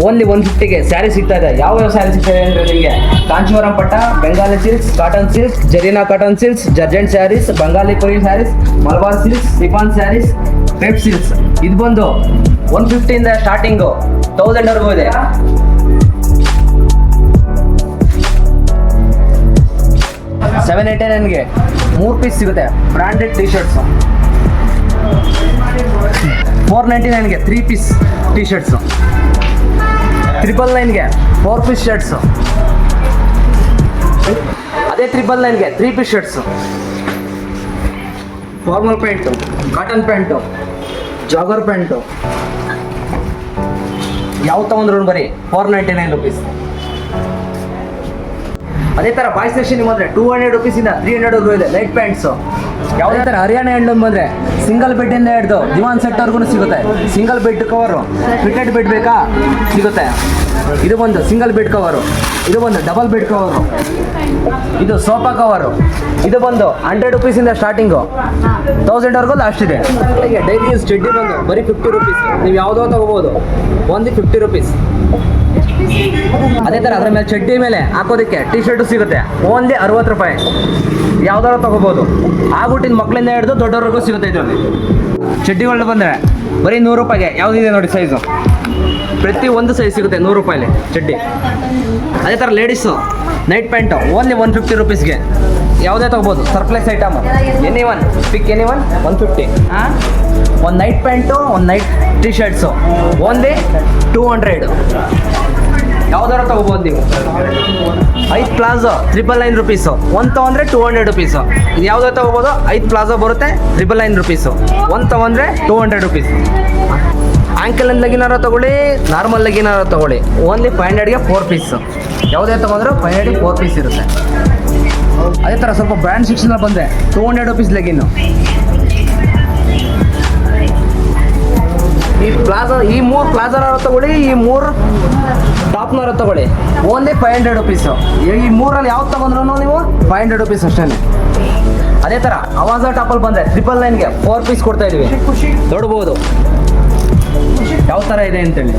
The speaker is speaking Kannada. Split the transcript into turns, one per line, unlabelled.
ಓನ್ಲಿ 150ಗೆ ಸ್ಯಾರಿ ಸಿಗ್ತಾ ಇದೆ. ಯಾವ ಸ್ಯಾರಿ ಸಿಗ್ತಾ ಇದೆ ಅಂದರೆ ನಿಮಗೆ ಕಾಂಚೀವರಂ ಪಟ್ಟ, ಬೆಂಗಾಲಿ ಸಿಲ್ಕ್ಸ್, ಕಾಟನ್ ಸಿಲ್ಕ್ಸ್, ಜರೀನಾ cotton silks, georgette sarees, Bengali Korean sarees, Malabar silks, chiffon sarees, crepe silks. ಇದು ಬಂದು 150ಇಂದ ಸ್ಟಾರ್ಟಿಂಗು 1000ವರೆಗೂ ಇದೆ. $789ಗೆ 3 ಪೀಸ್ ಸಿಗುತ್ತೆ ಬ್ರಾಂಡೆಡ್ ಟಿ ಶರ್ಟ್ಸು. $499ಗೆ 3 ಪೀಸ್ ಟಿ ಶರ್ಟ್ಸು. $999ಗೆ 4 ಪೀಸ್ ಶರ್ಟ್ಸು. ಅದೇ $999ಗೆ 3 piece shirts. Formal pant, cotton pant, jogger pant, ಯಾವ ತಗೊಂಡ್ರು ಬರೀ $499. ಅದೇ ಥರ ಬಾಯ್ಸ್ ಸೆಕ್ಷನ್ ಬಂದರೆ $200 $300 ಇದೆ ನೈಟ್ ಪ್ಯಾಂಟ್ಸು. ಯಾವುದೇ ಥರ ಹರಿಯಾಣ ಹ್ಯಾಂಡ್ಲೂಮ್ ಬಂದರೆ ಸಿಂಗಲ್ ಬೆಡ್ಡಿಂದ ಹಿಡಿದು ದಿವಾನ್ ಸೆಟ್ವರೆಗೂ ಸಿಗುತ್ತೆ. Single bed cover, fitted bed ಬೇಕಾ ಸಿಗುತ್ತೆ. ಇದು ಬಂದು ಸಿಂಗಲ್ ಬೆಡ್ ಕವರು, ಇದು ಬಂದು ಡಬಲ್ ಬೆಡ್ ಕವರು, ಇದು ಸೋಫಾ ಕವರು. ಇದು ಬಂದು $100 ಸ್ಟಾರ್ಟಿಂಗು 1000ವರೆಗೂ ಲಾಸ್ಟ್ ಇದೆ. ಡೈಲಿ ಯೂಸ್ ಚಡ್ಡಿ ಬಂದು ಬರೀ $50. ನೀವು ಯಾವುದೋ ತೊಗೋಬೋದು, ಓನ್ಲಿ $50. ಅದೇ ಥರ ಅದರ ಮೇಲೆ ಚಡ್ಡಿ ಮೇಲೆ ಹಾಕೋದಕ್ಕೆ ಟಿ ಶರ್ಟು ಸಿಗುತ್ತೆ, ಓನ್ಲಿ $60. ಯಾವ್ದಾದ್ರು ತೊಗೋಬೋದು. ಆಗ್ಬಿಟ್ಟಿನ ಮಕ್ಕಳಿಂದ ಹಿಡಿದು ದೊಡ್ಡವ್ರಿಗೂ ಸಿಗುತ್ತೆ. ಇದರಲ್ಲಿ ಚಡ್ಡಿಗಳು ಬಂದರೆ ಬರೀ $100ಗೆ ಯಾವುದಿದೆ ನೋಡಿ ಸೈಜು, ಪ್ರತಿ ಒಂದು ಸೈಜ್ ಸಿಗುತ್ತೆ $100 ಚಡ್ಡಿ. ಅದೇ ಥರ ಲೇಡೀಸು ನೈಟ್ ಪ್ಯಾಂಟು ಓನ್ಲಿ $150ಗೆ ಯಾವುದೇ ತೊಗೋಬೋದು. ಸರ್ಪ್ಲೈಸ್ ಐಟಮು, ಎನಿ ಪಿಕ್ 150. ಒಂದು ನೈಟ್ ಪ್ಯಾಂಟು, ಒಂದು ನೈಟ್ ಟಿ ಶರ್ಟ್ಸು ಓನ್ಲಿ $200. ಯಾವ್ದಾರು ತೊಗೋಬೋದು ನೀವು. 5 ಪ್ಲಾಜೋ $999. ಒಂದು ತೊಗೊಂಡ್ರೆ $200. ಇದು ಯಾವುದೋ ತೊಗೋಬೋದು. 5 ಪ್ಲಾಜೋ ಬರುತ್ತೆ $999. ಒಂದು ತೊಗೊಂಡ್ರೆ $200. ಆ್ಯಂಕಲ್ ಲಗಿನಾರ ತೊಗೊಳ್ಳಿ, ನಾರ್ಮಲ್ ಲಗಿನಾರ ತೊಗೊಳ್ಳಿ, ಓನ್ಲಿ $500ಗೆ 4 ಪೀಸ್. ಯಾವುದೇ ತೊಗೊಂಡ್ರೆ $500ಗೆ 4 ಪೀಸ್ ಇರುತ್ತೆ. ಅದೇ ಥರ ಸ್ವಲ್ಪ ಬ್ರ್ಯಾಂಡ್ ಸೆಕ್ಷನಲ್ಲಿ ಬಂದರೆ $200 ಲೆಗಿನ್ನು. ಈ ಮೂರು ಪ್ಲಾಜಾರ ತೊಗೊಳ್ಳಿ, ಈ 3 ಟಾಪ್ನವ್ರ ತೊಗೊಳ್ಳಿ, ಓನ್ಲಿ $500. ಈ 3ರಲ್ಲಿ ಯಾವ್ದು ತೊಗೊಂಡ್ರು ನೀವು $500 ಅಷ್ಟೇ. ಅದೇ ಥರ ಅವಾಜ ಟಾಪಲ್ಲಿ ಬಂದರೆ $999ಗೆ 4 ಪೀಸ್ ಕೊಡ್ತಾ ಇದೀವಿ. ನೋಡ್ಬೋದು ಯಾವ ಥರ ಇದೆ ಅಂತೇಳಿ.